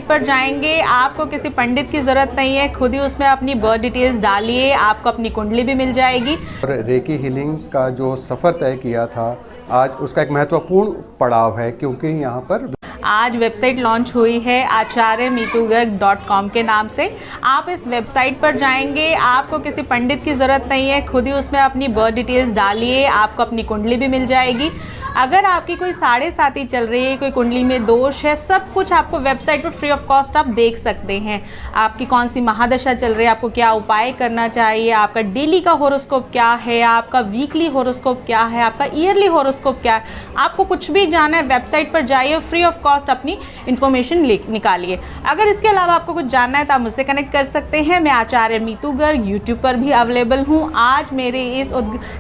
Website पर जाएंगे, आपको किसी पंडित की ज़रूरत नहीं है, खुद ही उसमें अपनी बर्थ डिटेल्स डालिए, आपको अपनी कुंडली भी मिल जाएगी। और रेकी हीलिंग का जो सफ़र तय किया था, आज उसका एक महत्वपूर्ण पड़ाव है, क्योंकि यहाँ पर आज वेबसाइट लॉन्च हुई है acharya-mithu-garg.com के नाम से। आप इस वेबसाइट पर जाएंगे, आपको किसी पंडित की ज़रूरत नहीं है, खुद ही उसमें अपनी बर्थ डिटेल्स डालिए, आपको अपनी कुंडली भी मिल जाएगी। अगर आपकी कोई साढ़े साती चल रही है, कोई कुंडली में दोष है, सब कुछ आपको वेबसाइट पर फ्री ऑफ कॉस्ट आप देख सकते हैं। आपकी कौन सी महादशा चल रही है, आपको क्या उपाय करना चाहिए, आपका डेली का हॉरोस्कोप क्या है, आपका वीकली हॉरोस्कोप क्या है, आपका ईयरली हॉरोस्कोप क्या है, आपको कुछ भी जाना है वेबसाइट पर जाइए, फ्री ऑफ कॉस्ट अपनी इन्फॉर्मेशन निकालिए। अगर इसके अलावा आपको कुछ जानना है तो आप मुझसे कनेक्ट कर सकते हैं। मैं आचार्य मीतू गर्ग यूट्यूब पर भी अवेलेबल हूँ। आज मेरे इस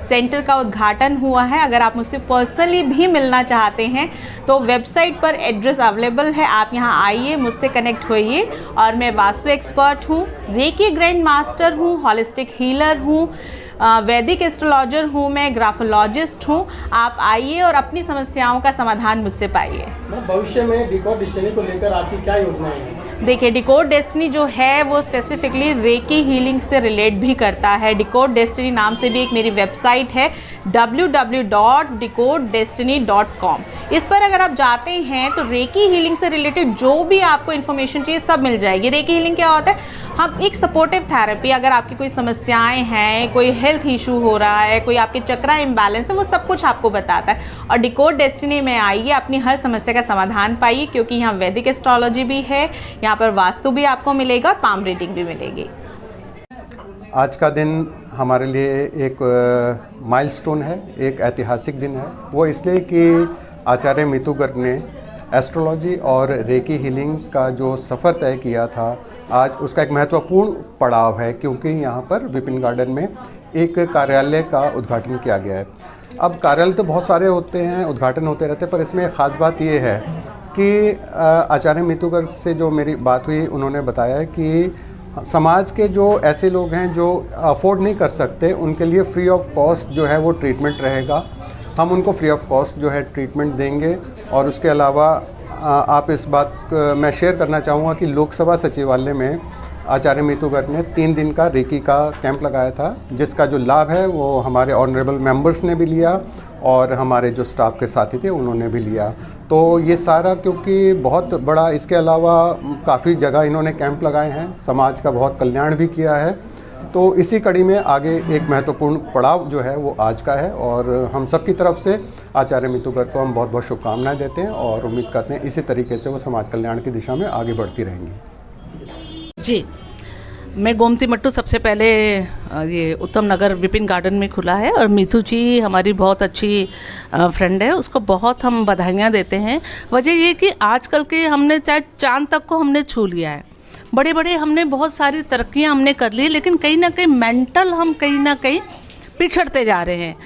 सेंटर का उद्घाटन हुआ है। अगर आप मुझसे पर्सनली भी मिलना चाहते हैं तो वेबसाइट पर एड्रेस अवेलेबल है, आप यहाँ आइए, मुझसे कनेक्ट होइए। और मैं वास्तु एक्सपर्ट हूँ, रेकी ग्रैंड मास्टर हूँ, हॉलिस्टिक हीलर हूँ, वैदिक एस्ट्रोलॉजर हूँ, मैं ग्राफोलॉजिस्ट हूँ। आप आइए और अपनी समस्याओं का समाधान मुझसे पाइए। भविष्य में डिकोड डेस्टिनी को लेकर आपकी क्या योजनाएं हैं? देखिए, डिकोड डेस्टिनी जो है वो स्पेसिफिकली रेकी हीलिंग से रिलेट भी करता है। डिकोड डेस्टिनी नाम से भी एक मेरी वेबसाइट है www.decoddestiny.com। इस पर अगर आप जाते हैं तो रेकी हीलिंग से रिलेटेड जो भी आपको इन्फॉर्मेशन चाहिए सब मिल जाएगी। रेकी हीलिंग क्या होता है? हम एक सपोर्टिव थेरेपी, अगर आपकी कोई समस्याएं हैं, कोई हेल्थ इशू हो रहा है, कोई आपके चक्रा इम्बैलेंस है, वो सब कुछ आपको बताता है। और डिकोड डेस्टिनी में आइए, अपनी हर समस्या का समाधान पाइए, क्योंकि यहाँ वैदिक एस्ट्रोलॉजी भी है, यहाँ पर वास्तु भी आपको मिलेगा और पाम रीडिंग भी मिलेगी। आज का दिन हमारे लिए एक माइलस्टोन है, एक ऐतिहासिक दिन है। वो इसलिए कि आचार्य मीतू गर्ग ने एस्ट्रोलॉजी और रेकी हीलिंग का जो सफ़र तय किया था, आज उसका एक महत्वपूर्ण पड़ाव है, क्योंकि यहाँ पर विपिन गार्डन में एक कार्यालय का उद्घाटन किया गया है। अब कार्यालय तो बहुत सारे होते हैं, उद्घाटन होते रहते हैं, पर इसमें ख़ास बात ये है कि आचार्य मीतू गर्ग से जो मेरी बात हुई, उन्होंने बताया कि समाज के जो ऐसे लोग हैं जो अफोर्ड नहीं कर सकते, उनके लिए फ्री ऑफ कॉस्ट जो है वो ट्रीटमेंट रहेगा। हम उनको फ्री ऑफ कॉस्ट जो है ट्रीटमेंट देंगे। और उसके अलावा आप इस बात मैं शेयर करना चाहूँगा कि लोकसभा सचिवालय में आचार्य मीतू गर्ग ने 3 दिन का रेकी का कैंप लगाया था, जिसका जो लाभ है वो हमारे ऑनरेबल मेंबर्स ने भी लिया और हमारे जो स्टाफ के साथी थे उन्होंने भी लिया। तो ये सारा क्योंकि बहुत बड़ा, इसके अलावा काफ़ी जगह इन्होंने कैंप लगाए हैं, समाज का बहुत कल्याण भी किया है। तो इसी कड़ी में आगे एक महत्वपूर्ण पड़ाव जो है वो आज का है, और हम सब की तरफ से आचार्य मीतू गर्ग को हम बहुत बहुत शुभकामनाएं देते हैं और उम्मीद करते हैं इसी तरीके से वो समाज कल्याण की दिशा में आगे बढ़ती रहेंगी। जी, मैं गोमती मट्टू सबसे पहले ये उत्तम नगर विपिन गार्डन में खुला है, और मीतू जी हमारी बहुत अच्छी फ्रेंड है, उसको बहुत हम बधाइयाँ देते हैं। वजह ये कि आजकल के हमने चाहे चांद तक को हमने छू लिया है, बड़े बड़े हमने बहुत सारी तरक्कियाँ हमने कर ली, लेकिन कहीं ना कहीं मेंटल हम कहीं ना कहीं पिछड़ते जा रहे हैं।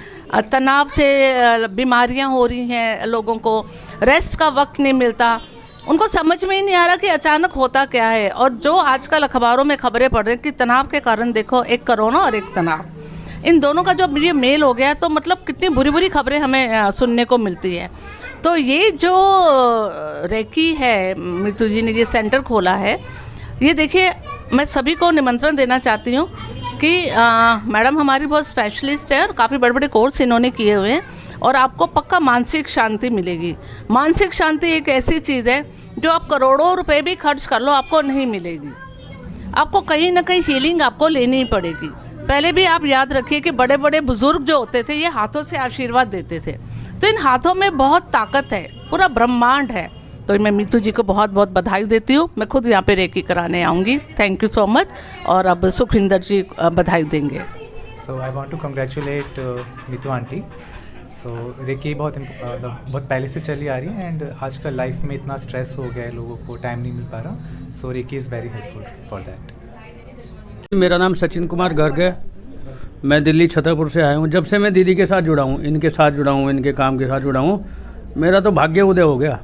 तनाव से बीमारियाँ हो रही हैं, लोगों को रेस्ट का वक्त नहीं मिलता, उनको समझ में ही नहीं आ रहा कि अचानक होता क्या है। और जो आजकल अखबारों में खबरें पढ़ रहे हैं कि तनाव के कारण, देखो, एक कोरोना और एक तनाव, इन दोनों का जो ये मेल हो गया, तो मतलब कितनी बुरी बुरी खबरें हमें सुनने को मिलती है। तो ये जो रेकी है, मीतू जी ने ये सेंटर खोला है, ये देखिए, मैं सभी को निमंत्रण देना चाहती हूँ कि मैडम हमारी बहुत स्पेशलिस्ट है और काफ़ी बड़े बड़े कोर्स इन्होंने किए हुए हैं, और आपको पक्का मानसिक शांति मिलेगी। मानसिक शांति एक ऐसी चीज़ है जो आप करोड़ों रुपए भी खर्च कर लो, आपको नहीं मिलेगी। आपको कहीं ना कहीं हीलिंग आपको लेनी ही पड़ेगी। पहले भी आप याद रखिए कि बड़े बड़े बुजुर्ग जो होते थे, ये हाथों से आशीर्वाद देते थे, तो इन हाथों में बहुत ताकत है, पूरा ब्रह्मांड है। तो मैं मीतू जी को बहुत बहुत बधाई देती हूँ। मैं खुद यहाँ पे रेकी कराने आऊँगी। Thank you so much. और अब सुखविंदर जी बधाई देंगे। So I want to congratulate Meetu aunty. So reiki बहुत पहले से चली आ रही है, एंड आजकल लाइफ में इतना स्ट्रेस हो गया है, लोगों को टाइम नहीं मिल पा रहा, so reiki is very helpful for that. मेरा नाम सचिन कुमार गर्ग है। मैं दिल्ली छतरपुर से आया हूँ। जब से मैं दीदी के साथ जुड़ा हूँ, इनके साथ जुड़ा हूँ, इनके काम के साथ जुड़ा हूँ, मेरा तो भाग्य उदय हो गया।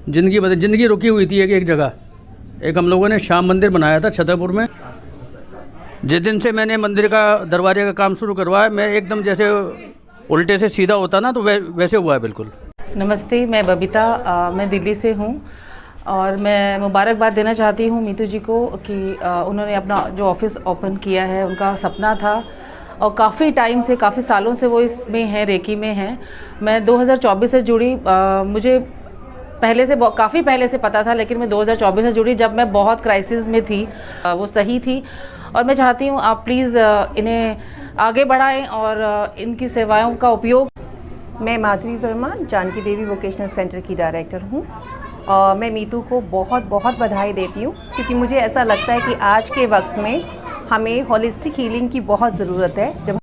ज़िंदगी रुकी हुई थी एक जगह। एक हम लोगों ने श्याम मंदिर बनाया था छतरपुर में। जिस दिन से मैंने मंदिर का दरवाजे का काम शुरू करवाया, मैं एकदम जैसे उल्टे से सीधा होता ना, तो वैसे हुआ है बिल्कुल। नमस्ते, मैं बबीता, मैं दिल्ली से हूँ। और मैं मुबारकबाद देना चाहती हूँ मीतू जी को कि उन्होंने अपना जो ऑफिस ओपन किया है, उनका सपना था और काफ़ी टाइम से, काफ़ी सालों से वो इसमें हैं, रेकी में हैं। मैं 2024 से जुड़ी, मुझे पहले से काफ़ी पहले से पता था, लेकिन मैं 2024 से जुड़ी जब मैं बहुत क्राइसिस में थी। वो सही थी और मैं चाहती हूँ आप प्लीज़ इन्हें आगे बढ़ाएं और इनकी सेवाओं का उपयोग। मैं माधुरी वर्मा जानकी देवी वोकेशनल सेंटर की डायरेक्टर हूँ और मैं मीतू को बहुत बहुत बधाई देती हूँ, क्योंकि मुझे ऐसा लगता है कि आज के वक्त में हमें होलिस्टिक हीलिंग की बहुत ज़रूरत है। जब